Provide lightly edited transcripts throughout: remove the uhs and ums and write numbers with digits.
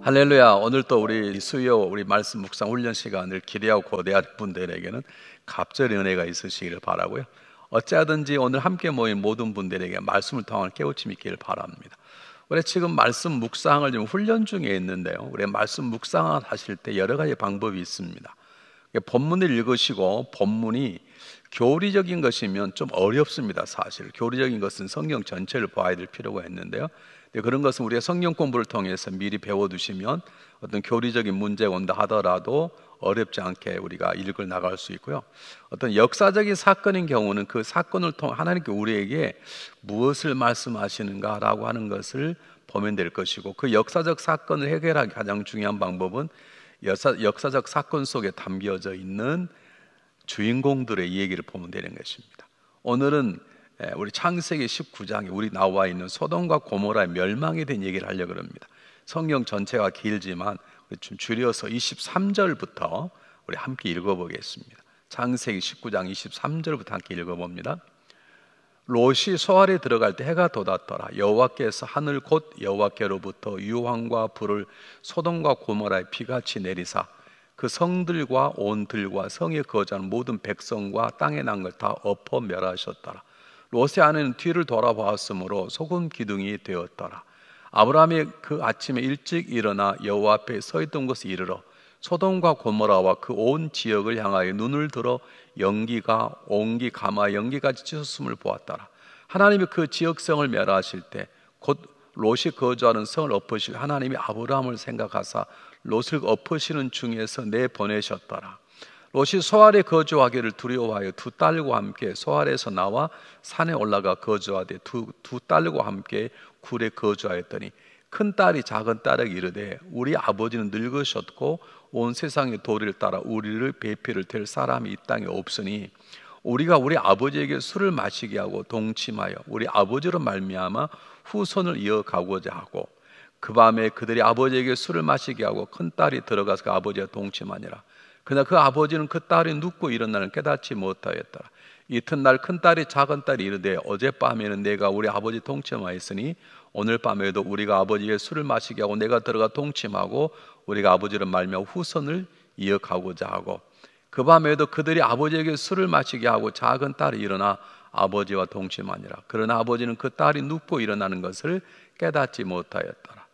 할렐루야. 오늘 또 우리 수요 우리 말씀 묵상 훈련 시간을 기대하고 고대한 분들에게는 갑절의 은혜가 있으시기를 바라고요. 어찌하든지 오늘 함께 모인 모든 분들에게 말씀을 통한 깨우침이 있기를 바랍니다. 우리 지금 말씀 묵상을 좀 훈련 중에 있는데요, 우리 말씀 묵상을 하실 때 여러 가지 방법이 있습니다. 본문을 읽으시고 본문이 교리적인 것이면 좀 어렵습니다. 사실 교리적인 것은 성경 전체를 봐야 될 필요가 있는데요, 그런 것은 우리가 성경 공부를 통해서 미리 배워두시면 어떤 교리적인 문제가 온다 하더라도 어렵지 않게 우리가 읽어 나갈 수 있고요. 어떤 역사적인 사건인 경우는 그 사건을 통해 하나님께 우리에게 무엇을 말씀하시는가라고 하는 것을 보면 될 것이고, 그 역사적 사건을 해결하기 가장 중요한 방법은 역사적 사건 속에 담겨져 있는 주인공들의 얘기를 보면 되는 것입니다. 오늘은 우리 창세기 19장에 우리 나와 있는 소돔과 고모라의 멸망에 대한 얘기를 하려고 합니다. 성경 전체가 길지만 좀 줄여서 23절부터 우리 함께 읽어보겠습니다. 창세기 19장 23절부터 함께 읽어봅니다. 롯이 소알에 들어갈 때 해가 돋았더라. 여호와께서 하늘 곧 여호와께로부터 유황과 불을 소돔과 고모라에 비같이 내리사 그 성들과 온 들과 성에 거주하는 모든 백성과 땅에 난 걸 다 엎어 멸하셨더라. 롯의 아내는 뒤를 돌아보았으므로 소금 기둥이 되었더라. 아브라함이 그 아침에 일찍 일어나 여호와 앞에 서 있던 곳에 이르러 소돔과 고모라와 그 온 지역을 향하여 눈을 들어 연기가 옹기 가마 연기같이 찢었음을 보았더라. 하나님이 그 지역성을 멸하실 때 곧 롯이 거주하는 성을 엎으실 하나님이 아브라함을 생각하사 롯을 엎으시는 중에서 내보내셨더라. 롯이 소알에 거주하기를 두려워하여 두 딸과 함께 소알에서 나와 산에 올라가 거주하되 두 딸과 함께 굴에 거주하였더니 큰 딸이 작은 딸에게 이르되 우리 아버지는 늙으셨고 온 세상의 도리를 따라 우리를 배필을 댈 사람이 이 땅에 없으니 우리가 우리 아버지에게 술을 마시게 하고 동침하여 우리 아버지로 말미암아 후손을 이어가고자 하고, 그 밤에 그들이 아버지에게 술을 마시게 하고 큰 딸이 들어가서 그 아버지와 동침하니라. 그러나 그 아버지는 그 딸이 눕고 일어나는 깨닫지 못하였더라. 이튿날 큰 딸이 작은 딸이 이르되 어젯밤에는 내가 우리 아버지 동침하였으니 오늘 밤에도 우리가 아버지에게 술을 마시게 하고 내가 들어가 동침하고 우리가 아버지를 말며 후손을 이어가고자 하고, 그 밤에도 그들이 아버지에게 술을 마시게 하고 작은 딸이 일어나 아버지와 동침하니라. 그러나 아버지는 그 딸이 눕고 일어나는 것을 깨닫지 못하였더라.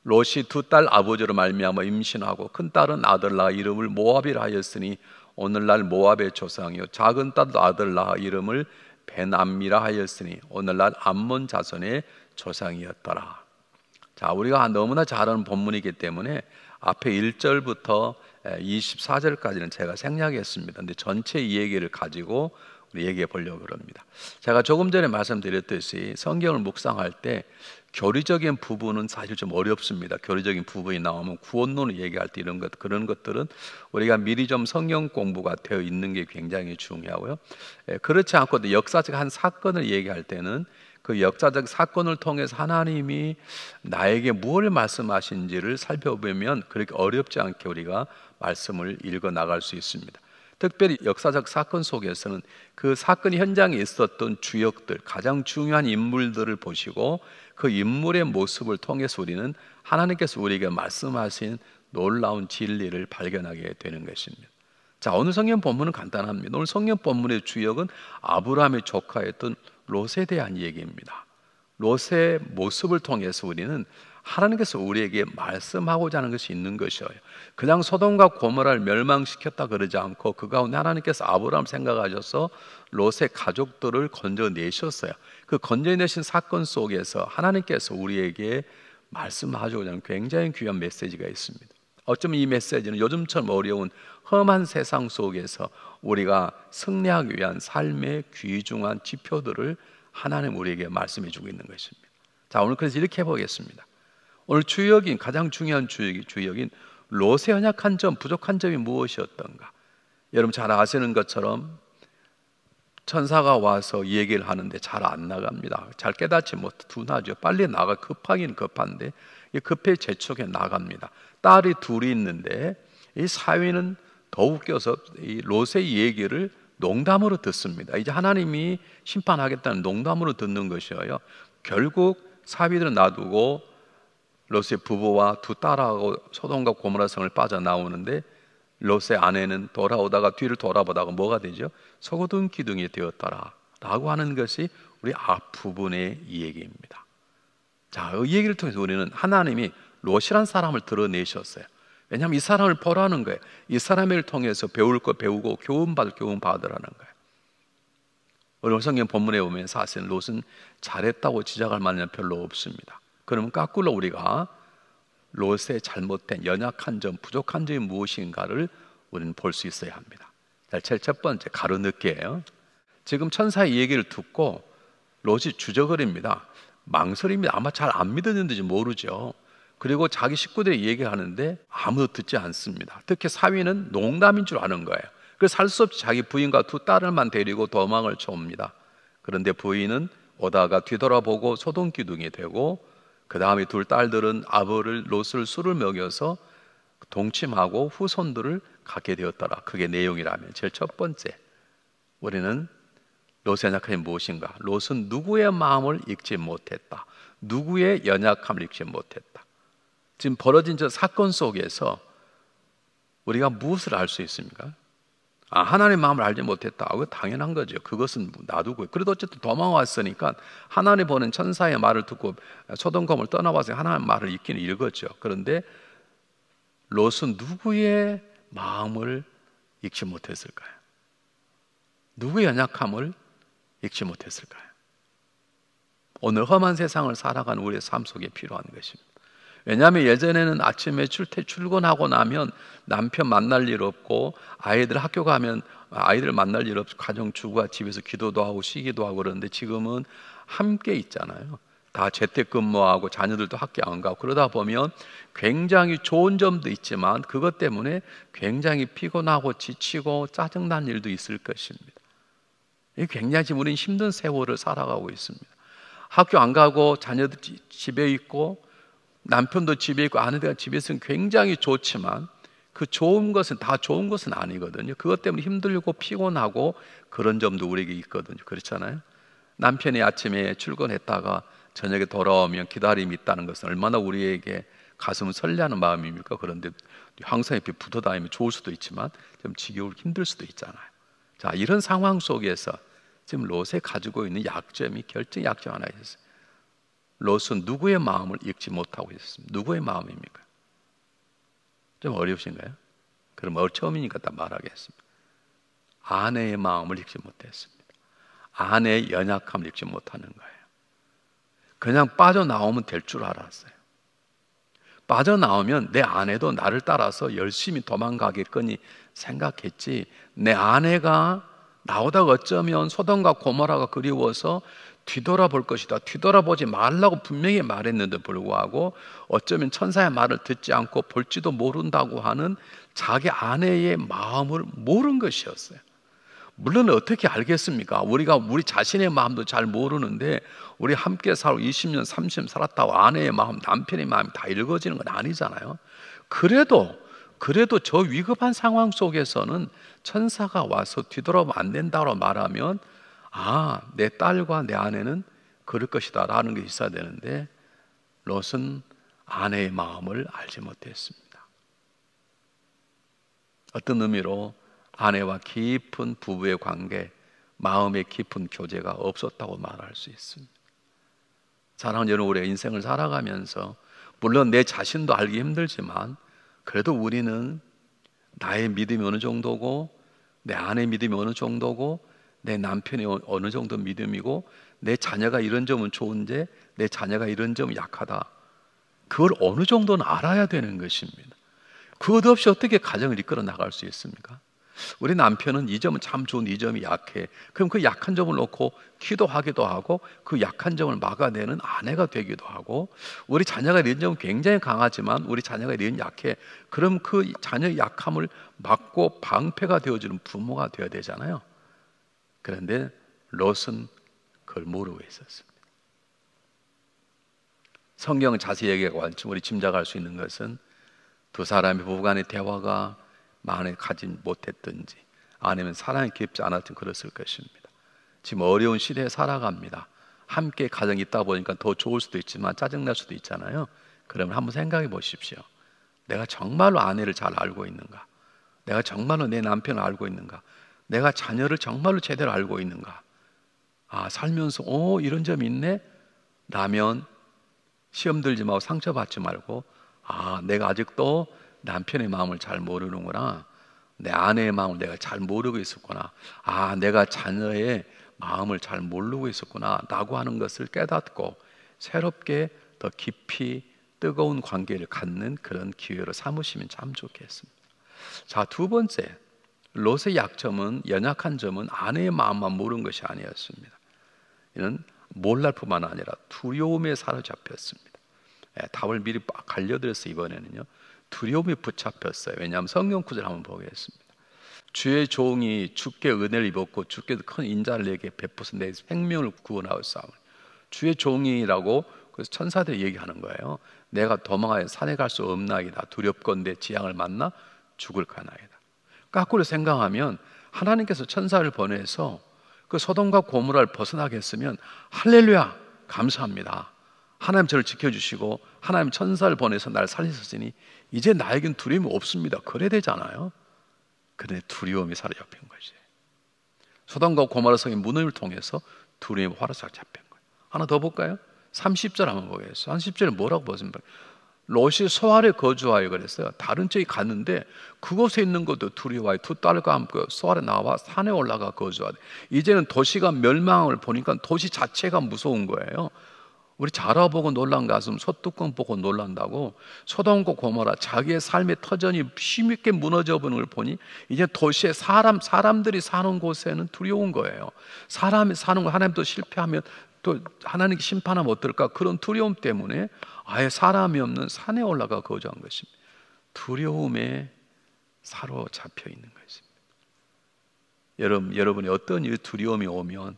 롯이 두 딸 아버지로 말미암아 임신하고 큰 딸은 아들 낳아 이름을 모압이라 하였으니 오늘날 모압의 조상이요, 작은 딸도 아들 낳아 이름을 베남미라 하였으니 오늘날 암몬 자손의 조상이었더라. 자, 우리가 너무나 잘 아는 본문이기 때문에 앞에 1절부터 24절까지는 제가 생략했습니다. 근데 전체 이 얘기를 가지고 우리 얘기해 보려고 합니다. 제가 조금 전에 말씀드렸듯이 성경을 묵상할 때 교리적인 부분은 사실 좀 어렵습니다. 교리적인 부분이 나오면 구원론을 얘기할 때 이런 것, 그런 것들은 우리가 미리 좀 성경 공부가 되어 있는 게 굉장히 중요하고요. 그렇지 않고 역사적 한 사건을 얘기할 때는 그 역사적 사건을 통해서 하나님이 나에게 무엇을 말씀하신지를 살펴보면 그렇게 어렵지 않게 우리가 말씀을 읽어 나갈 수 있습니다. 특별히 역사적 사건 속에서는 그 사건 현장에 있었던 주역들, 가장 중요한 인물들을 보시고 그 인물의 모습을 통해서 우리는 하나님께서 우리에게 말씀하신 놀라운 진리를 발견하게 되는 것입니다. 자, 오늘 성경 본문은 간단합니다. 오늘 성경 본문의 주역은 아브라함의 조카였던 롯에 대한 얘기입니다. 롯의 모습을 통해서 우리는 하나님께서 우리에게 말씀하고자 하는 것이 있는 것이에요. 그냥 소돔과 고모라를 멸망시켰다 그러지 않고 그 가운데 하나님께서 아브라함을 생각하셔서 롯의 가족들을 건져내셨어요. 그 건져내신 사건 속에서 하나님께서 우리에게 말씀하고자 하는 굉장히 귀한 메시지가 있습니다. 어쩌면 이 메시지는 요즘처럼 어려운 험한 세상 속에서 우리가 승리하기 위한 삶의 귀중한 지표들을 하나님 우리에게 말씀해 주고 있는 것입니다. 자, 오늘 그래서 이렇게 해보겠습니다. 오늘 주역인, 가장 중요한 주역인 롯의 연약한 점, 부족한 점이 무엇이었던가. 여러분 잘 아시는 것처럼 천사가 와서 이 얘기를 하는데 잘 안 나갑니다. 잘 깨닫지 못해 둔하죠. 빨리 나가, 급하긴 급한데 급해 재촉해 나갑니다. 딸이 둘이 있는데 이 사위는 더 웃겨서 이 롯의 얘기를 농담으로 듣습니다. 이제 하나님이 심판하겠다는 농담으로 듣는 것이에요. 결국 사위들은 놔두고 롯의 부부와 두 딸하고 소돔과 고모라 성을 빠져나오는데 롯의 아내는 돌아오다가 뒤를 돌아보다가 뭐가 되죠? 소금 기둥이 되었더라 라고 하는 것이 우리 앞부분의 이 얘기입니다. 자, 이 얘기를 통해서 우리는 하나님이 롯이란 사람을 드러내셨어요. 왜냐하면 이 사람을 보라는 거예요. 이 사람을 통해서 배울 거 배우고 교훈 받으라는 거예요. 오늘 성경 본문에 보면 사실 롯은 잘했다고 지적할 만한 별로 없습니다. 그러면 거꾸로 우리가 롯의 잘못된 연약한 점, 부족한 점이 무엇인가를 우리는 볼 수 있어야 합니다. 제일 첫 번째 가로넣기예요. 지금 천사의 얘기를 듣고 롯이 주저거립니다. 망설입니다. 아마 잘 안 믿었는지 모르죠. 그리고 자기 식구들이 얘기하는데 아무도 듣지 않습니다. 특히 사위는 농담인 줄 아는 거예요. 그래서 할 수 없이 자기 부인과 두 딸을만 데리고 도망을 칩니다. 그런데 부인은 오다가 뒤돌아보고 소동 기둥이 되고, 그 다음에 둘 딸들은 아버를 롯을 술을 먹여서 동침하고 후손들을 갖게 되었더라. 그게 내용이라면 제일 첫 번째, 우리는 롯의 연약함이 무엇인가? 롯은 누구의 마음을 읽지 못했다. 누구의 연약함을 읽지 못했다. 지금 벌어진 저 사건 속에서 우리가 무엇을 알 수 있습니까? 하나님의 마음을 알지 못했다. 그거 당연한 거죠. 그것은 놔두고. 그래도 어쨌든 도망왔으니까 하나님 보낸 천사의 말을 듣고 소돔곰을 떠나와서 하나님의 말을 읽기는 읽었죠. 그런데 롯은 누구의 마음을 읽지 못했을까요? 누구의 연약함을 읽지 못했을까요? 오늘 험한 세상을 살아가는 우리의 삶 속에 필요한 것입니다. 왜냐하면 예전에는 아침에 출근하고 나면 남편 만날 일 없고, 아이들 학교 가면 아이들 만날 일 없고, 가정 주부가 집에서 기도도 하고 쉬기도 하고, 그런데 지금은 함께 있잖아요. 다 재택근무하고 자녀들도 학교 안 가고, 그러다 보면 굉장히 좋은 점도 있지만 그것 때문에 굉장히 피곤하고 지치고 짜증난 일도 있을 것입니다. 굉장히 지금 우리는 힘든 세월을 살아가고 있습니다. 학교 안 가고 자녀들 집에 있고 남편도 집에 있고 아내가 집에 있으면 굉장히 좋지만 그 좋은 것은 다 좋은 것은 아니거든요. 그것 때문에 힘들고 피곤하고 그런 점도 우리에게 있거든요. 그렇잖아요. 남편이 아침에 출근했다가 저녁에 돌아오면 기다림이 있다는 것은 얼마나 우리에게 가슴을 설레하는 마음입니까? 그런데 항상 옆에 붙어 다니면 좋을 수도 있지만 좀 지겨울 힘들 수도 있잖아요. 자, 이런 상황 속에서 지금 롯이 가지고 있는 약점이 결정 약점 하나 있었어요. 롯은 누구의 마음을 읽지 못하고 있었습니다. 누구의 마음입니까? 좀 어려우신가요? 그럼 처음이니까 다 말하겠습니다. 아내의 마음을 읽지 못했습니다. 아내의 연약함을 읽지 못하는 거예요. 그냥 빠져나오면 될 줄 알았어요. 빠져나오면 내 아내도 나를 따라서 열심히 도망가겠거니 생각했지, 내 아내가 나오다가 어쩌면 소돔과 고모라가 그리워서 뒤돌아볼 것이다, 뒤돌아보지 말라고 분명히 말했는데 불구하고 어쩌면 천사의 말을 듣지 않고 볼지도 모른다고 하는 자기 아내의 마음을 모른 것이었어요. 물론 어떻게 알겠습니까? 우리가 우리 자신의 마음도 잘 모르는데 우리 함께 살고 20년 30년 살았다고 아내의 마음, 남편의 마음이 다 읽어지는 건 아니잖아요. 그래도 저 위급한 상황 속에서는 천사가 와서 뒤돌아보면 안 된다고 말하면, 내 딸과 내 아내는 그럴 것이다 라는 게 있어야 되는데 롯은 아내의 마음을 알지 못했습니다. 어떤 의미로 아내와 깊은 부부의 관계, 마음의 깊은 교제가 없었다고 말할 수 있습니다. 사랑하는 여러분, 우리의 인생을 살아가면서 물론 내 자신도 알기 힘들지만 그래도 우리는 나의 믿음이 어느 정도고, 내 아내의 믿음이 어느 정도고, 내 남편이 어느 정도 믿음이고, 내 자녀가 이런 점은 좋은데 내 자녀가 이런 점은 약하다, 그걸 어느 정도는 알아야 되는 것입니다. 그것 없이 어떻게 가정을 이끌어 나갈 수 있습니까? 우리 남편은 이 점은 참 좋은, 이 점이 약해. 그럼 그 약한 점을 놓고 기도하기도 하고 그 약한 점을 막아내는 아내가 되기도 하고, 우리 자녀가 이런 점은 굉장히 강하지만 우리 자녀가 이런 약해. 그럼 그 자녀의 약함을 막고 방패가 되어주는 부모가 되어야 되잖아요. 그런데 롯은 그걸 모르고 있었습니다. 성경은 자세히 얘기하고 우리 짐작할 수 있는 것은 두 사람의 부부간의 대화가 마음에 가지 못했든지 아니면 사랑이 깊지 않았든 그랬을 것입니다. 지금 어려운 시대에 살아갑니다. 함께 가정이 있다 보니까 더 좋을 수도 있지만 짜증날 수도 있잖아요. 그러면 한번 생각해 보십시오. 내가 정말로 아내를 잘 알고 있는가? 내가 정말로 내 남편을 알고 있는가? 내가 자녀를 정말로 제대로 알고 있는가? 살면서 이런 점이 있네? 라면 시험 들지 말고 상처받지 말고 내가 아직도 남편의 마음을 잘 모르는구나. 내 아내의 마음을 내가 잘 모르고 있었구나. 내가 자녀의 마음을 잘 모르고 있었구나 라고 하는 것을 깨닫고 새롭게 더 깊이 뜨거운 관계를 갖는 그런 기회로 삼으시면 참 좋겠습니다. 자, 두 번째, 롯의 약점은, 연약한 점은 아내의 마음만 모르는 것이 아니었습니다. 이는 몰랄 뿐만 아니라 두려움에 사로잡혔습니다. 답을 미리 빡 알려드렸어요. 이번에는요, 두려움이 붙잡혔어요. 왜냐하면 성경 구절 한번 보겠습니다. 주의 종이 주께 은혜를 입었고 주께서 큰 인자를 내게 베푸서 내 생명을 구원하였사오니. 주의 종이라고 그래서 천사들이 얘기하는 거예요. 내가 도망하여 산에 갈 수 없나이다. 두렵건대 지향을 만나 죽을까나이다. 거꾸로 생각하면 하나님께서 천사를 보내서 그 소돔과 고모라를 벗어나게 했으면 할렐루야 감사합니다. 하나님 저를 지켜주시고 하나님 천사를 보내서 나를 살리셨으니 이제 나에겐 두려움이 없습니다. 그래야 되잖아요. 그런데 두려움이 사로잡힌 거지. 소돔과 고모라 성의 무너짐을 통해서 두려움이 화로삭 잡힌 거예요. 하나 더 볼까요? 30절 한번 보겠어요. 30절에 뭐라고 보십니까? 롯이 소알에 거주하여 그랬어요. 다른 쪽에 갔는데 그곳에 있는 것도 두려워하여 두 딸과 함께 소알에 나와 산에 올라가 거주하되. 이제는 도시가 멸망을 보니까 도시 자체가 무서운 거예요. 우리 자라 보고 놀란 가슴 소뚜껑 보고 놀란다고. 소돔과 고모라 자기의 삶의 터전이 힘있게 무너져 버리는 걸 보니 이제 도시에 사람들이 사는 곳에는 두려운 거예요. 사람이 사는 거 하나님도 실패하면 또 하나님께 심판하면 어떨까? 그런 두려움 때문에 아예 사람이 없는 산에 올라가 거주한 것입니다. 두려움에 사로잡혀 있는 것입니다. 여러분이 어떤 두려움이 오면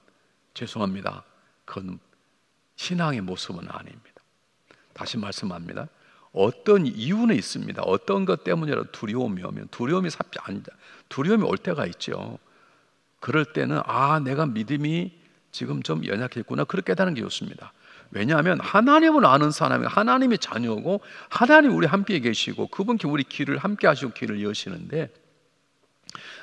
죄송합니다. 그건 신앙의 모습은 아닙니다. 다시 말씀합니다. 어떤 이유는 있습니다. 어떤 것 때문이라도 두려움이 오면 두려움이 올 때가 있죠. 그럴 때는 내가 믿음이 지금 좀 연약했구나 그렇게 깨닫는 게 좋습니다. 왜냐하면 하나님을 아는 사람이 하나님의 자녀고 하나님 우리 함께 계시고 그분께 우리 길을 함께 하시고 길을 여시는데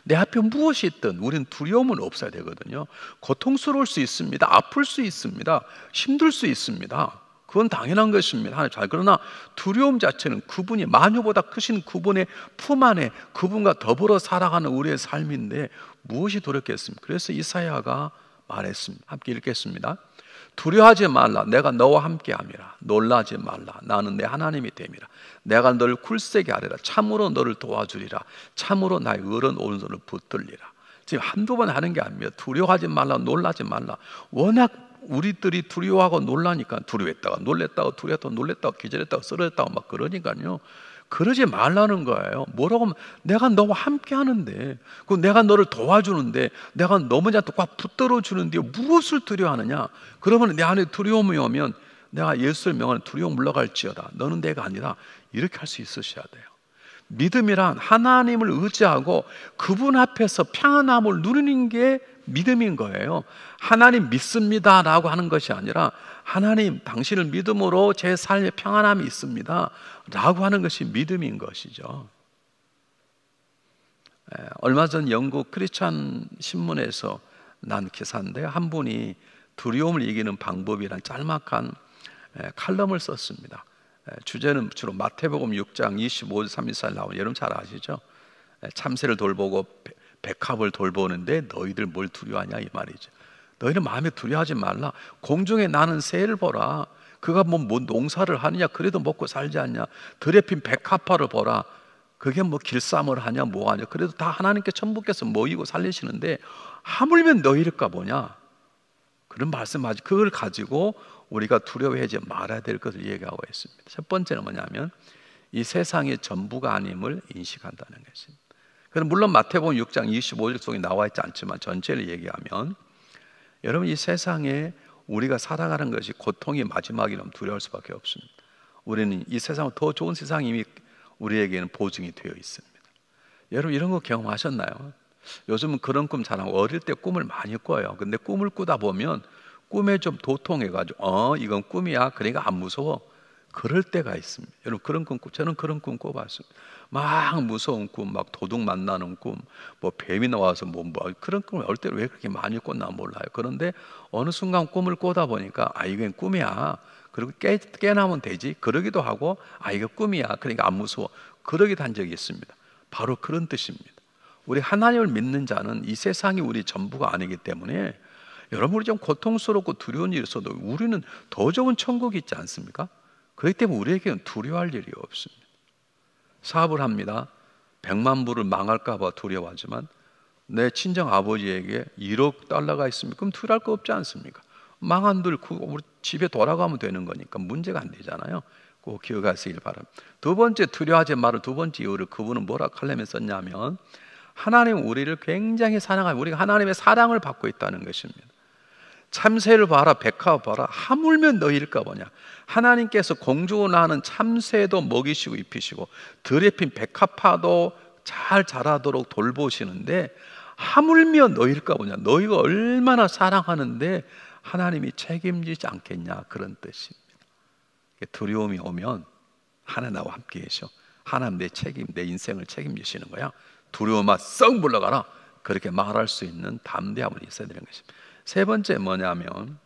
내 앞에 무엇이 있든 우리는 두려움은 없어야 되거든요. 고통스러울 수 있습니다. 아플 수 있습니다. 힘들 수 있습니다. 그건 당연한 것입니다. 하나님 잘. 그러나 두려움 자체는 그분이 만유보다 크신 그분의 품 안에 그분과 더불어 살아가는 우리의 삶인데 무엇이 두렵겠습니까? 그래서 이사야가 말했습니다. 함께 읽겠습니다. 두려워하지 말라. 내가 너와 함께함이라. 놀라지 말라. 나는 내 하나님이 됨이라. 내가 너를 굴세게 하리라. 참으로 너를 도와주리라. 참으로 나의 의로운 오른손을 붙들리라. 지금 한두 번 하는 게 아닙니다. 두려워하지 말라. 놀라지 말라. 워낙 우리들이 두려워하고 놀라니까 두려웠다가 놀랬다가 두려웠다가 놀랬다가 기절했다가 쓰러졌다가 막 그러니까요. 그러지 말라는 거예요. 뭐라고 하면 내가 너와 함께 하는데 내가 너를 도와주는데 내가 너 먼저 꽉 붙들어 주는데 무엇을 두려워하느냐? 그러면 내 안에 두려움이 오면 내가 예수를 명하는 두려움 물러갈지어다. 너는 내가 아니라 이렇게 할 수 있으셔야 돼요. 믿음이란 하나님을 의지하고 그분 앞에서 평안함을 누리는 게 믿음인 거예요. 하나님 믿습니다 라고 하는 것이 아니라 하나님 당신을 믿음으로 제 삶에 평안함이 있습니다 라고 하는 것이 믿음인 것이죠. 얼마 전 영국 크리스찬 신문에서 난 기사인데 한 분이 두려움을 이기는 방법이란 짤막한 칼럼을 썼습니다. 주제는 주로 마태복음 6장 25절 34절 나오는 여러분 잘 아시죠? 참새를 돌보고 백합을 돌보는데 너희들 뭘 두려워하냐 이 말이죠. 너희는 마음에 두려워하지 말라. 공중에 나는 새를 보라. 그가 뭐 농사를 하느냐 그래도 먹고 살지 않냐. 들에 핀 백합화를 보라. 그게 뭐 길쌈을 하냐 뭐 하냐 그래도 다 하나님께 천부께서 모이고 살리시는데 하물며 너희일까 보냐. 그런 말씀하지. 그걸 가지고 우리가 두려워하지 말아야 될 것을 얘기하고 있습니다. 첫 번째는 뭐냐면 이 세상의 전부가 아님을 인식한다는 것입니다. 그럼 물론 마태복음 6장 25절 속에 나와 있지 않지만 전체를 얘기하면 여러분 이 세상에 우리가 살아가는 것이 고통이 마지막이라면 두려울 수밖에 없습니다. 우리는 이 세상은 더 좋은 세상이 이미 우리에게는 보증이 되어 있습니다. 여러분 이런 거 경험하셨나요? 요즘은 그런 꿈 잘 안 하고 어릴 때 꿈을 많이 꿔요. 근데 꿈을 꾸다 보면 꿈에 좀 도통해가지고 이건 꿈이야 그러니까 안 무서워. 그럴 때가 있습니다. 여러분 그런 꿈, 저는 그런 꿈 꿔봤습니다. 막 무서운 꿈, 막 도둑 만나는 꿈, 뭐 뱀이 나와서 뭐 그런 꿈을 어릴 때 왜 그렇게 많이 꿨나 몰라요. 그런데 어느 순간 꿈을 꿔다 보니까 이건 꿈이야. 그리고 깨나면 되지. 그러기도 하고 이거 꿈이야. 그러니까 안 무서워. 그러기도 한 적이 있습니다. 바로 그런 뜻입니다. 우리 하나님을 믿는 자는 이 세상이 우리 전부가 아니기 때문에 여러분 우리 좀 고통스럽고 두려운 일이 있어도 우리는 더 좋은 천국이 있지 않습니까? 그렇기 때문에 우리에게는 두려워할 일이 없습니다. 사업을 합니다. 100만 불을 망할까 봐 두려워하지만 내 친정 아버지에게 1억 달러가 있으면 그럼 두려워할 거 없지 않습니까? 망한들 우리 집에 돌아가면 되는 거니까 문제가 안 되잖아요. 꼭 기억하시길 바랍니다. 두 번째 두려워하지 말을 두 번째 이유를 그분은 뭐라 칼럼에 썼냐면 하나님 우리를 굉장히 사랑하고 우리가 하나님의 사랑을 받고 있다는 것입니다. 참새를 봐라, 백합 봐라, 하물며 너희일까 보냐. 하나님께서 공주고 나는 참새도 먹이시고 입히시고 들에 핀 백합화도 잘 자라도록 돌보시는데 하물며 너희일까 보냐. 너희가 얼마나 사랑하는데 하나님이 책임지지 않겠냐, 그런 뜻입니다. 두려움이 오면 하나님 나와 함께 계셔. 하나님 내 책임, 내 인생을 책임지시는 거야. 두려움아 썩 물러가라. 그렇게 말할 수 있는 담대함이 있어야 되는 것입니다. 세 번째 뭐냐면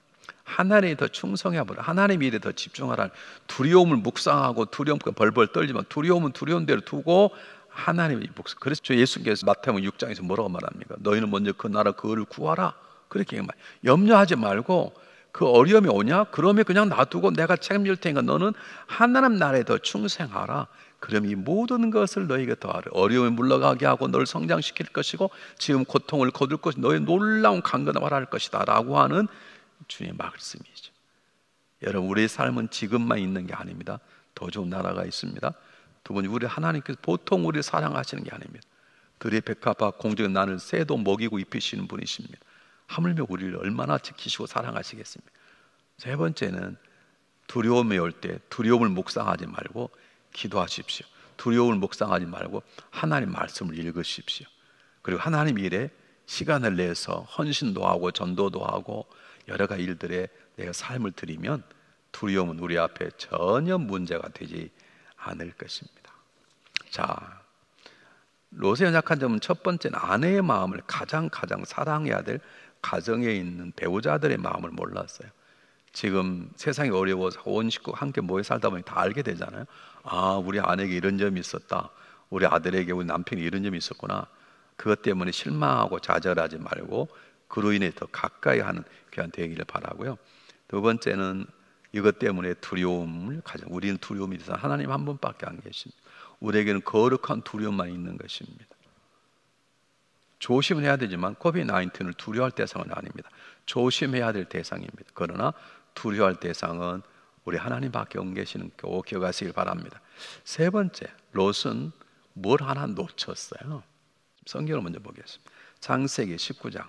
하나님이 더 충성해 버려. 하나님 일에 더 집중하라. 두려움을 묵상하고 두려움과 벌벌 떨지만 두려움은 두려운 대로 두고 하나님의 묵상. 그래서 예수께서 마태복음 6장에서 뭐라고 말합니까? 너희는 먼저 그 나라 그를 구하라. 그렇게 말. 염려하지 말고 그 어려움이 오냐? 그러면 그냥 놔두고 내가 책임질 테니까 너는 하나님 나라에 더 충성하라. 그럼 이 모든 것을 너희가 더하라. 어려움에 물러가게 하고 너를 성장시킬 것이고 지금 고통을 거둘 것이 너의 놀라운 강건함을 말할 것이다 라고 하는 주님의 말씀이죠. 여러분 우리의 삶은 지금만 있는 게 아닙니다. 더 좋은 나라가 있습니다. 두 번째 우리 하나님께서 보통 우리를 사랑하시는 게 아닙니다. 들의 백합화 공중에 나는 새도 먹이고 입히시는 분이십니다. 하물며 우리를 얼마나 지키시고 사랑하시겠습니까? 세 번째는 두려움이 올 때 두려움을 묵상하지 말고 기도하십시오. 두려움을 묵상하지 말고 하나님 말씀을 읽으십시오. 그리고 하나님 일에 시간을 내서 헌신도 하고 전도도 하고 여러 가지 일들에 내가 삶을 드리면 두려움은 우리 앞에 전혀 문제가 되지 않을 것입니다. 자, 롯의 연약한 점은 첫 번째는 아내의 마음을 가장 사랑해야 될 가정에 있는 배우자들의 마음을 몰랐어요. 지금 세상이 어려워서 온 식구 함께 모여 살다 보니 다 알게 되잖아요. 우리 아내에게 이런 점이 있었다. 우리 아들에게 우리 남편이 이런 점이 있었구나. 그것 때문에 실망하고 좌절하지 말고 그로 인해 더 가까이 하는 귀한 되기를 바라고요. 두 번째는 이것 때문에 두려움을 가장 우리는 두려움이 있어서 하나님 한 분밖에 안 계십니다. 우리에게는 거룩한 두려움만 있는 것입니다. 조심은 해야 되지만 코비드-19을 두려워할 대상은 아닙니다. 조심해야 될 대상입니다. 그러나 두려워할 대상은 우리 하나님밖에 안 계시는 거 기억하시길 바랍니다. 세 번째, 롯은 뭘 하나 놓쳤어요. 성경을 먼저 보겠습니다. 창세기 19장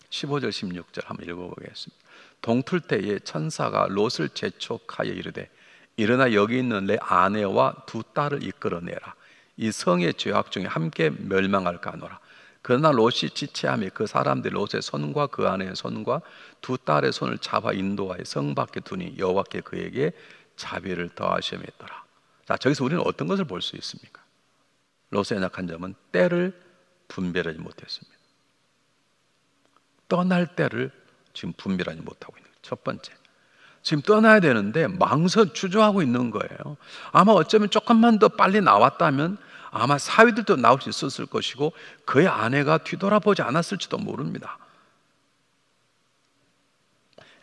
15절 16절 한번 읽어보겠습니다. 동틀 때에 천사가 롯을 재촉하여 이르되 일어나 여기 있는 내 아내와 두 딸을 이끌어내라. 이 성의 죄악 중에 함께 멸망할까 하노라. 그러나 롯이 지체하며 그 사람들이 롯의 손과 그 아내의 손과 두 딸의 손을 잡아 인도하여 성 밖에 두니 여호와께 그에게 자비를 더하시었더라. 자, 저기서 우리는 어떤 것을 볼 수 있습니까? 롯의 연약한 점은 때를 분별하지 못했습니다. 떠날 때를 지금 분별하지 못하고 있는 거예요. 첫 번째, 지금 떠나야 되는데 주저하고 있는 거예요. 아마 어쩌면 조금만 더 빨리 나왔다면 아마 사위들도 나올 수 있었을 것이고 그의 아내가 뒤돌아보지 않았을지도 모릅니다.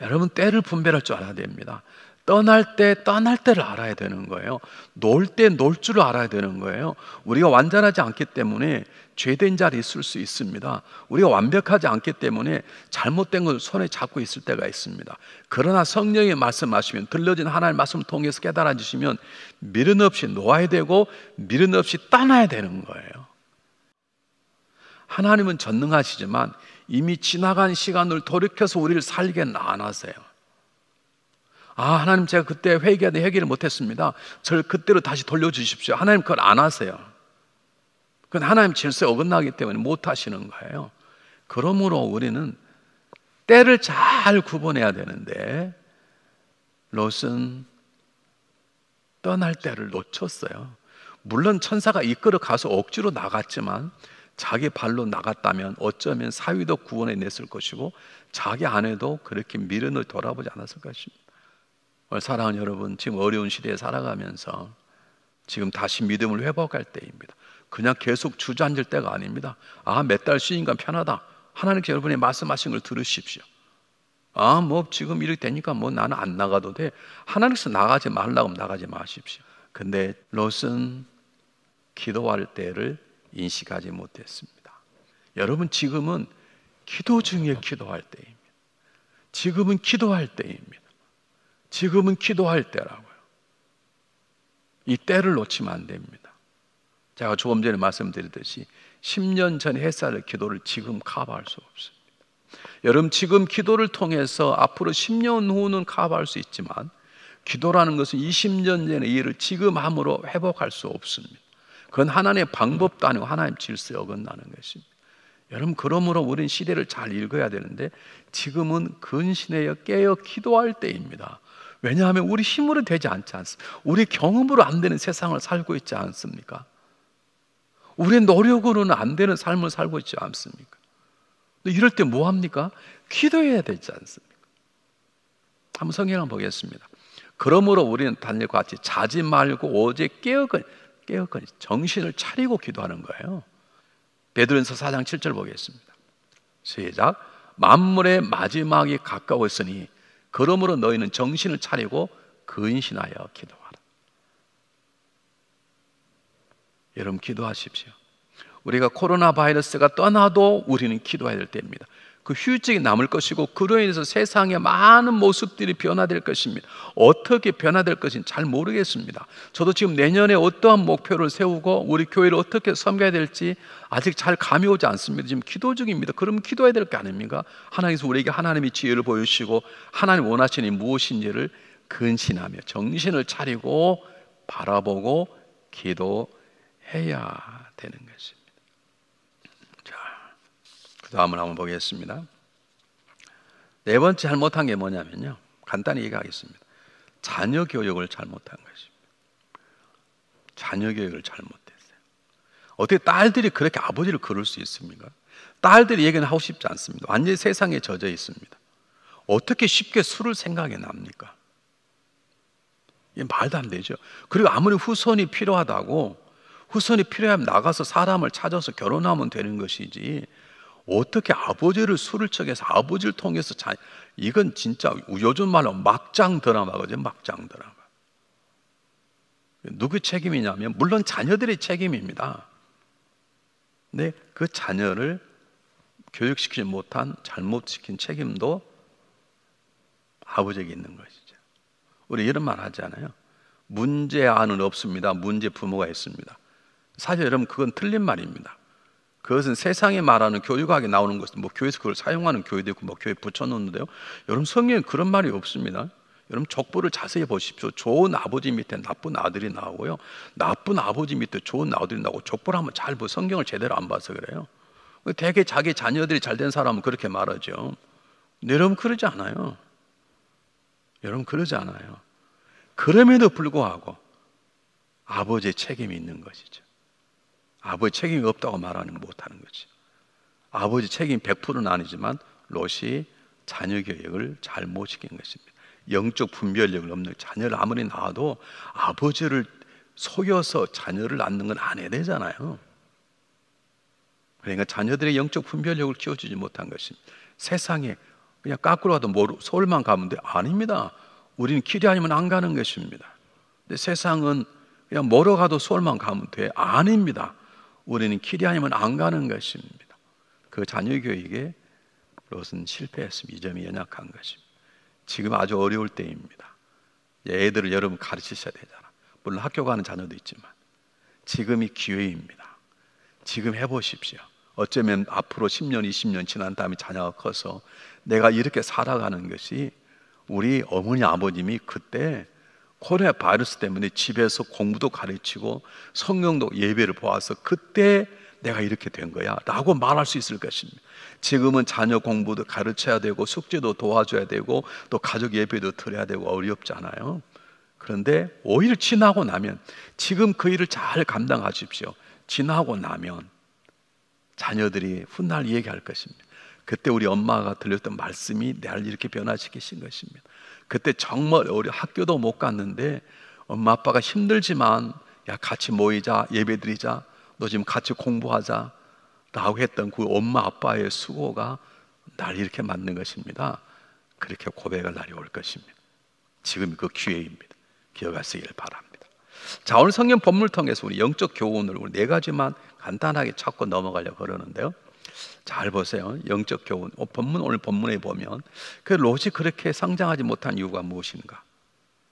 여러분 때를 분별할 줄 알아야 됩니다. 떠날 때를 알아야 되는 거예요. 놀 때 놀 줄을 알아야 되는 거예요. 우리가 완전하지 않기 때문에 죄된 자리 있을 수 있습니다. 우리가 완벽하지 않기 때문에 잘못된 걸 손에 잡고 있을 때가 있습니다. 그러나 성령이 말씀하시면 들려진 하나님의 말씀을 통해서 깨달아 주시면 미련 없이 놓아야 되고 미련 없이 떠나야 되는 거예요. 하나님은 전능하시지만 이미 지나간 시간을 돌이켜서 우리를 살게는 안 하세요. 하나님 제가 그때 회개를 못했습니다. 저를 그때로 다시 돌려주십시오. 하나님 그걸 안 하세요. 그건 하나님 질서에 어긋나기 때문에 못 하시는 거예요. 그러므로 우리는 때를 잘 구분해야 되는데 롯은 떠날 때를 놓쳤어요. 물론 천사가 이끌어 가서 억지로 나갔지만 자기 발로 나갔다면 어쩌면 사위도 구원해 냈을 것이고 자기 아내도 그렇게 미련을 돌아보지 않았을 것입니다. 사랑하는 여러분, 지금 어려운 시대에 살아가면서 지금 다시 믿음을 회복할 때입니다. 그냥 계속 주저앉을 때가 아닙니다. 몇 달 쉬니까 편하다. 하나님께서 여러분이 말씀하신 걸 들으십시오. 지금 이렇게 되니까 나는 안 나가도 돼. 하나님께서 나가지 말라고 하면 나가지 마십시오. 근데 롯은 기도할 때를 인식하지 못했습니다. 여러분, 지금은 기도 중에 기도할 때입니다. 지금은 기도할 때입니다. 지금은 기도할 때라고요. 이 때를 놓치면 안 됩니다. 제가 조금 전에 말씀드렸듯이 10년 전에 했어야 기도를 지금 커버할 수 없습니다. 여러분, 지금 기도를 통해서 앞으로 10년 후는 커버할 수 있지만 기도라는 것은 20년 전의 일을 지금 함으로 회복할 수 없습니다. 그건 하나님의 방법도 아니고 하나님 질서에 어긋나는 것입니다. 여러분, 그러므로 우리는 시대를 잘 읽어야 되는데 지금은 근신하여 깨어 기도할 때입니다. 왜냐하면 우리 힘으로 되지 않지 않습니까? 우리 경험으로 안 되는 세상을 살고 있지 않습니까? 우리의 노력으로는 안 되는 삶을 살고 있지 않습니까? 근데 이럴 때 뭐 합니까? 기도해야 되지 않습니까? 한번 성경 한번 보겠습니다. 그러므로 우리는 다니엘과 같이 자지 말고 오직 깨어건 정신을 차리고 기도하는 거예요. 베드로전서 4장 7절 보겠습니다. 시작. 만물의 마지막이 가까웠으니 그러므로 너희는 정신을 차리고 근신하여 기도하라. 여러분, 기도하십시오. 우리가 코로나 바이러스가 떠나도 우리는 기도해야 될 때입니다. 그 휴직이 남을 것이고 그로 인해서 세상의 많은 모습들이 변화될 것입니다. 어떻게 변화될 것인지 잘 모르겠습니다. 저도 지금 내년에 어떠한 목표를 세우고 우리 교회를 어떻게 섬겨야 될지 아직 잘 감이 오지 않습니다. 지금 기도 중입니다. 그러면 기도해야 될 거 아닙니까? 하나님께서 우리에게 하나님의 지혜를 보여주시고 하나님 원하시는 이 무엇인지를 근신하며 정신을 차리고 바라보고 기도해야 되는 것입니다. 그 다음을 한번 보겠습니다. 네 번째 잘못한 게 뭐냐면요, 간단히 얘기하겠습니다. 자녀 교육을 잘못한 것입니다. 자녀 교육을 잘못했어요. 어떻게 딸들이 그렇게 아버지를 그럴 수 있습니까? 딸들이 얘기는 하고 싶지 않습니다. 완전히 세상에 젖어 있습니다. 어떻게 쉽게 술을 생각이 납니까? 이게 말도 안 되죠. 그리고 아무리 후손이 필요하다고 후손이 필요하면 나가서 사람을 찾아서 결혼하면 되는 것이지 어떻게 아버지를 술을 척해서 아버지를 통해서 이건 진짜 요즘 말로 막장 드라마거든요. 막장 드라마. 누구의 책임이냐면 물론 자녀들의 책임입니다. 근데 그 자녀를 교육시키지 못한 잘못시킨 책임도 아버지에게 있는 것이죠. 우리 이런 말 하잖아요. 문제아는 없습니다. 문제 부모가 있습니다. 사실 여러분, 그건 틀린 말입니다. 그것은 세상에 말하는 교육학에 나오는 것은 교회에서 그걸 사용하는 교회도 있고 교회에 붙여놓는데요. 여러분, 성경에 그런 말이 없습니다. 여러분, 족보를 자세히 보십시오. 좋은 아버지 밑에 나쁜 아들이 나오고요, 나쁜 아버지 밑에 좋은 아들이 나오고, 족보를 한번 잘 보고 성경을 제대로 안 봐서 그래요. 되게 자기 자녀들이 잘된 사람은 그렇게 말하죠. 근데 여러분, 그러지 않아요. 여러분, 그러지 않아요. 그럼에도 불구하고 아버지의 책임이 있는 것이죠. 아버지 책임이 없다고 말하는 거 못하는 거지. 아버지 책임 100%는 아니지만 롯이 자녀 교육을 잘못 시킨 것입니다. 영적 분별력을 없는 자녀를 아무리 낳아도 아버지를 속여서 자녀를 낳는 건 안 해야 되잖아요. 그러니까 자녀들의 영적 분별력을 키워주지 못한 것입니다. 세상에 그냥 까꾸로 가도 서울만 가면 돼? 아닙니다. 우리는 길이 아니면 안 가는 것입니다. 근데 세상은 그냥 뭐로 가도 서울만 가면 돼? 아닙니다. 우리는 길이 아니면 안 가는 것입니다. 그 자녀 교육에 롯은 실패했습니다. 이 점이 연약한 것입니다. 지금 아주 어려울 때입니다. 애들을 여러분 가르치셔야 되잖아. 물론 학교 가는 자녀도 있지만 지금이 기회입니다. 지금 해보십시오. 어쩌면 앞으로 10년, 20년 지난 다음에 자녀가 커서 내가 이렇게 살아가는 것이 우리 어머니 아버님이 그때 코로나 바이러스 때문에 집에서 공부도 가르치고 성경도 예배를 보아서 그때 내가 이렇게 된 거야 라고 말할 수 있을 것입니다. 지금은 자녀 공부도 가르쳐야 되고 숙제도 도와줘야 되고 또 가족 예배도 드려야 되고 어렵잖아요. 그런데 오히려 지나고 나면, 지금 그 일을 잘 감당하십시오. 지나고 나면 자녀들이 훗날 얘기할 것입니다. 그때 우리 엄마가 들렸던 말씀이 나를 이렇게 변화시키신 것입니다. 그때 정말 우리 학교도 못 갔는데 엄마 아빠가 힘들지만 야 같이 모이자, 예배드리자, 너 지금 같이 공부하자 라고 했던 그 엄마 아빠의 수고가 날 이렇게 만든 것입니다. 그렇게 고백할 날이 올 것입니다. 지금 그 기회입니다. 기억하시길 바랍니다. 자, 오늘 성경 본문을 통해서 우리 영적 교훈을 우리 네 가지만 간단하게 찾고 넘어가려고 그러는데요. 잘 보세요. 영적 교훈. 오늘 본문에 보면 그 롯이 그렇게 성장하지 못한 이유가 무엇인가?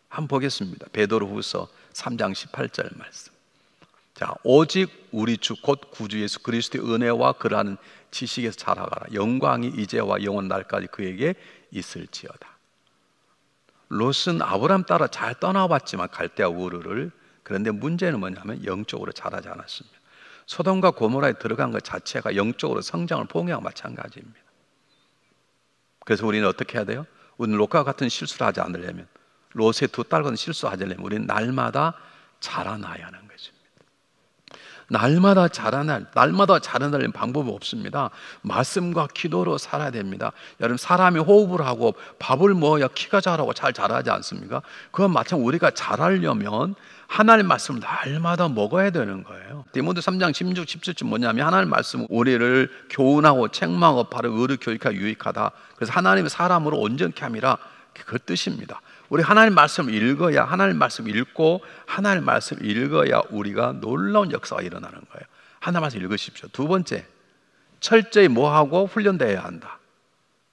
한번 보겠습니다. 베드로후서 3장 18절 말씀. 자, 오직 우리 주 곧 구주 예수 그리스도의 은혜와 그라는 지식에서 자라가라. 영광이 이제와 영원 날까지 그에게 있을지어다. 롯은 아브람 따라 잘 떠나봤지만 갈대아 우르를, 그런데 문제는 뭐냐면 영적으로 자라지 않았습니다. 소돔과 고모라에 들어간 것 자체가 영적으로 성장을 포기한 마찬가지입니다. 그래서 우리는 어떻게 해야 돼요? 우리는 롯과 같은 실수를 하지 않으려면, 롯의 두 딸과는 실수하지 않으려면 우리는 날마다 자라나야 하는 것입니다. 날마다 자라나려면 방법이 없습니다. 말씀과 기도로 살아야 됩니다. 여러분, 사람이 호흡을 하고 밥을 먹어야 키가 자라고 잘 자라지 않습니까? 그건 마찬가지로 우리가 자라려면 하나님의 말씀을 날마다 먹어야 되는 거예요. 디모데 3장 16, 17절 뭐냐면 하나님의 말씀은 우리를 교훈하고 책망하고 바로 의로 교육하기 유익하다. 그래서 하나님의 사람으로 온전케 함이라, 그 뜻입니다. 우리 하나님 말씀을 읽어야, 하나님 말씀 읽고 하나님 말씀 읽어야 우리가 놀라운 역사가 일어나는 거예요. 하나님 말씀 읽으십시오. 두 번째, 철저히 뭐하고 훈련되어야 한다.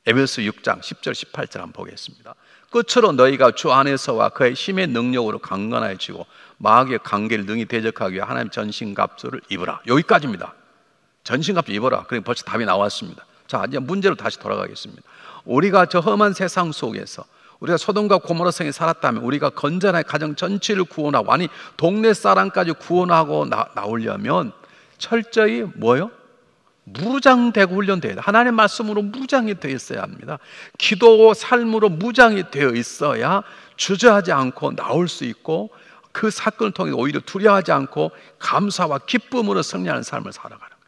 에베소 6장 10절 18절 한번 보겠습니다. 끝으로 너희가 주 안에서와 그의 힘의 능력으로 강건해지고 마귀의 관계를 능히 대적하기 위해 하나님 전신갑주를 입으라. 여기까지입니다. 전신갑주 입어라. 그러니까 벌써 답이 나왔습니다. 자, 이제 문제로 다시 돌아가겠습니다. 우리가 저 험한 세상 속에서 우리가 소돔과 고모라 성에 살았다면 우리가 건전한 가정 전체를 구원하고, 아니 동네 사람까지 구원하고 나오려면 철저히 뭐요? 무장되고 훈련되어야 돼요. 하나님의 말씀으로 무장이 되어 있어야 합니다. 기도 삶으로 무장이 되어 있어야 주저하지 않고 나올 수 있고, 그 사건을 통해 오히려 두려워하지 않고 감사와 기쁨으로 승리하는 삶을 살아가는 거예요.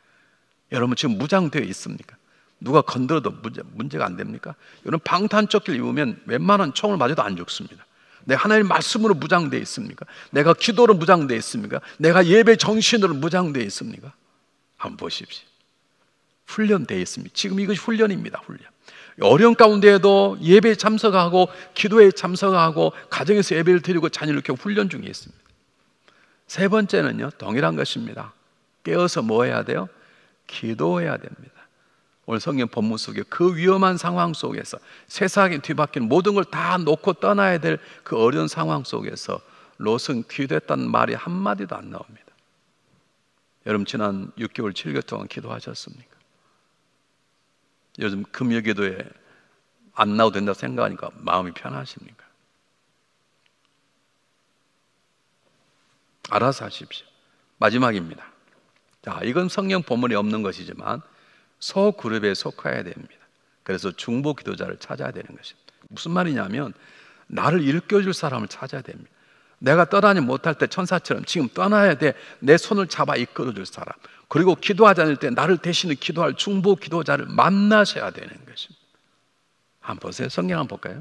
여러분 지금 무장되어 있습니까? 누가 건드려도 문제가 안 됩니까? 여러분 방탄조끼를 입으면 웬만한 총을 맞아도 안 죽습니다. 내가 하나님의 말씀으로 무장되어 있습니까? 내가 기도로 무장되어 있습니까? 내가 예배 정신으로 무장되어 있습니까? 한번 보십시오. 훈련되어 있습니다. 지금 이것이 훈련입니다. 훈련. 어려운 가운데에도 예배에 참석하고 기도에 참석하고 가정에서 예배를 드리고 자녀를 이렇게 훈련 중에 있습니다. 세 번째는요, 동일한 것입니다. 깨어서 뭐 해야 돼요? 기도해야 됩니다. 오늘 성경 본문 속에 그 위험한 상황 속에서 세상에 뒤바뀌는 모든 걸 다 놓고 떠나야 될 그 어려운 상황 속에서 롯은 기도했다는 말이 한마디도 안 나옵니다. 여러분 지난 6개월 7개월 동안 기도하셨습니까? 요즘 금요 기도에 안 나와도 된다고 생각하니까 마음이 편하십니까? 알아서 하십시오. 마지막입니다. 자, 이건 성경 본문에 없는 것이지만 소그룹에 속해야 됩니다. 그래서 중보 기도자를 찾아야 되는 것입니다. 무슨 말이냐면 나를 일깨워줄 사람을 찾아야 됩니다. 내가 떠나지 못할 때 천사처럼 지금 떠나야 돼. 내 손을 잡아 이끌어줄 사람, 그리고 기도하지 않을 때 나를 대신해 기도할 중보 기도자를 만나셔야 되는 것입니다. 한번 보세요. 성경 한번 볼까요?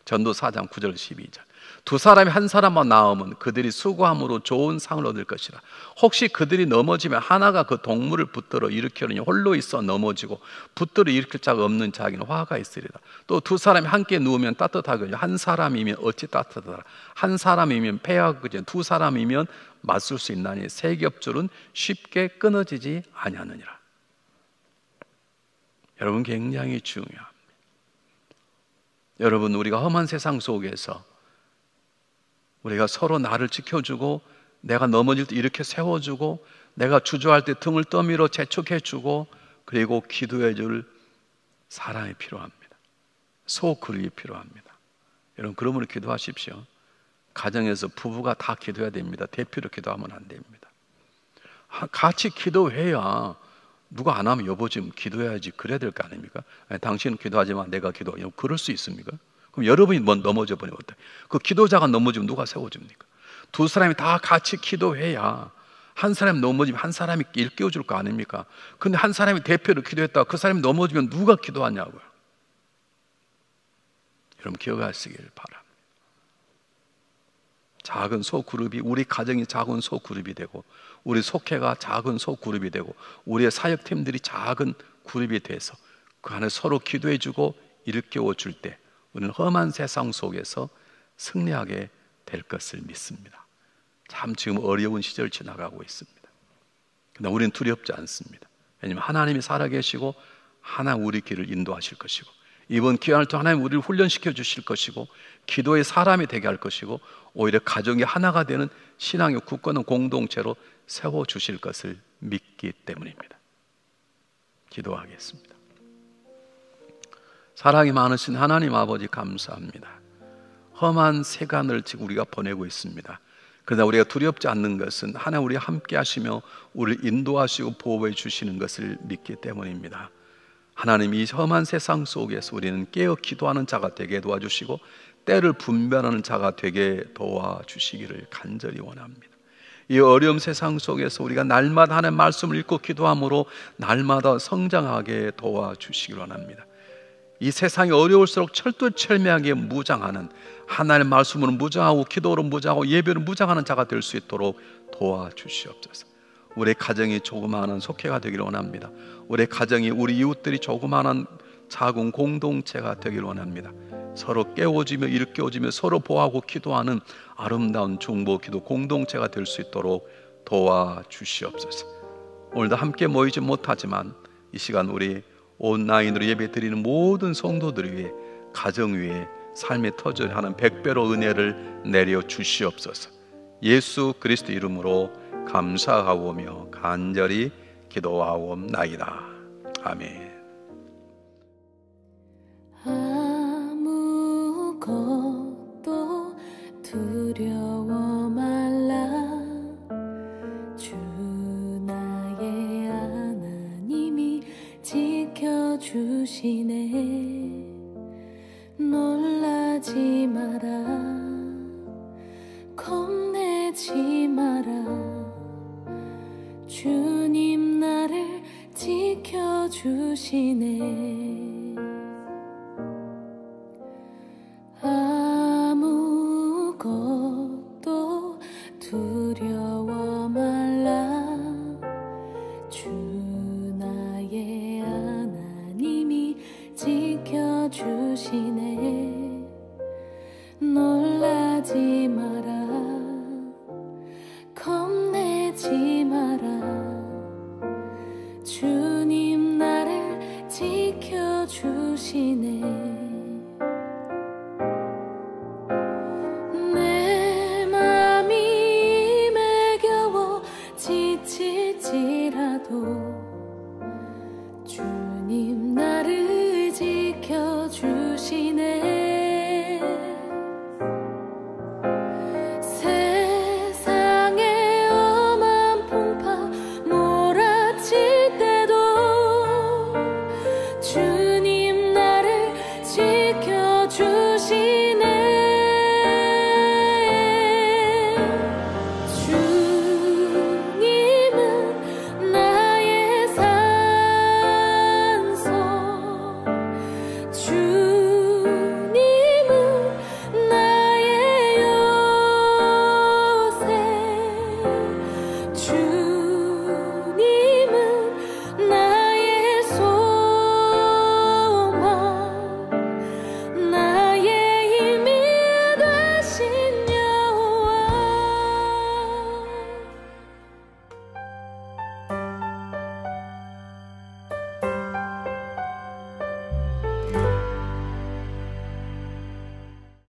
전도 4장 9절 12절. 두 사람이 한 사람만 나오면 그들이 수고함으로 좋은 상을 얻을 것이라. 혹시 그들이 넘어지면 하나가 그 동물을 붙들어 일으키려니 홀로 있어 넘어지고 붙들어 일으킬 자가 없는 자에게는 화가 있으리라. 또 두 사람이 함께 누우면 따뜻하거든요. 한 사람이면 어찌 따뜻하더라. 한 사람이면 패하거든요. 두 사람이면 맞설 수 있나니 세 겹줄은 쉽게 끊어지지 아니하느니라. 여러분 굉장히 중요합니다. 여러분 우리가 험한 세상 속에서 우리가 서로 나를 지켜주고, 내가 넘어질 때 이렇게 세워주고, 내가 주저할 때 등을 떠밀어 재촉해주고, 그리고 기도해줄 사람이 필요합니다. 소그룹이 필요합니다. 여러분 그러므로 기도하십시오. 가정에서 부부가 다 기도해야 됩니다. 대표로 기도하면 안 됩니다. 같이 기도해야, 누가 안 하면 여보 지금 기도해야지 그래야 될 거 아닙니까? 아니, 당신은 기도하지만 내가 기도하냐, 그럴 수 있습니까? 그럼 여러분이 넘어져 버리면 어때요? 그 기도자가 넘어지면 누가 세워줍니까? 두 사람이 다 같이 기도해야 한 사람이 넘어지면 한 사람이 일깨워줄 거 아닙니까? 근데 한 사람이 대표로 기도했다가 그 사람이 넘어지면 누가 기도하냐고요. 여러분 기억하시길 바랍니다. 작은 소그룹이, 우리 가정이 작은 소그룹이 되고, 우리 속회가 작은 소그룹이 되고, 우리의 사역팀들이 작은 그룹이 돼서 그 안에 서로 기도해주고 일깨워줄 때 우리는 험한 세상 속에서 승리하게 될 것을 믿습니다. 참 지금 어려운 시절 지나가고 있습니다. 그러나 우리는 두렵지 않습니다. 왜냐하면 하나님이 살아계시고 하나님 우리 길을 인도하실 것이고, 이번 기간을 통해 하나님 우리를 훈련시켜 주실 것이고, 기도의 사람이 되게 할 것이고, 오히려 가정이 하나가 되는 신앙의 굳건한 공동체로 세워주실 것을 믿기 때문입니다. 기도하겠습니다. 사랑이 많으신 하나님 아버지 감사합니다. 험한 세간을 지금 우리가 보내고 있습니다. 그러나 우리가 두렵지 않는 것은 하나님 우리와 함께 하시며 우리를 인도하시고 보호해 주시는 것을 믿기 때문입니다. 하나님, 이 험한 세상 속에서 우리는 깨어 기도하는 자가 되게 도와주시고 때를 분별하는 자가 되게 도와주시기를 간절히 원합니다. 이 어려운 세상 속에서 우리가 날마다 하나님의 말씀을 읽고 기도함으로 날마다 성장하게 도와주시기를 원합니다. 이 세상이 어려울수록 철두철미하게 무장하는, 하나님의 말씀으로 무장하고 기도로 무장하고 예배로 무장하는 자가 될 수 있도록 도와주시옵소서. 우리 가정이 조그마한 속회가 되기를 원합니다. 우리 가정이, 우리 이웃들이 조그마한 작은 공동체가 되기를 원합니다. 서로 깨워주며 일깨워주며 서로 보호하고 기도하는 아름다운 중보 기도 공동체가 될 수 있도록 도와주시옵소서. 오늘도 함께 모이지 못하지만 이 시간 우리 온라인으로 예배 드리는 모든 성도들 위해, 가정 위에 삶의 터전을 하는 100배로 은혜를 내려 주시옵소서. 예수 그리스도 이름으로 감사하오며 간절히 기도하옵나이다. 아멘. 아무것도 두려워 말라. 주 나의 하나님이 지켜주시네. 놀라지 마라, 겁내지 마라. 주님 나를 지켜주시네. 아무것도 두려워 말라. 주 나의 하나님이 지켜주시네. 놀라지 마라, 겁내지 마라. 주님 나를 지켜주시네.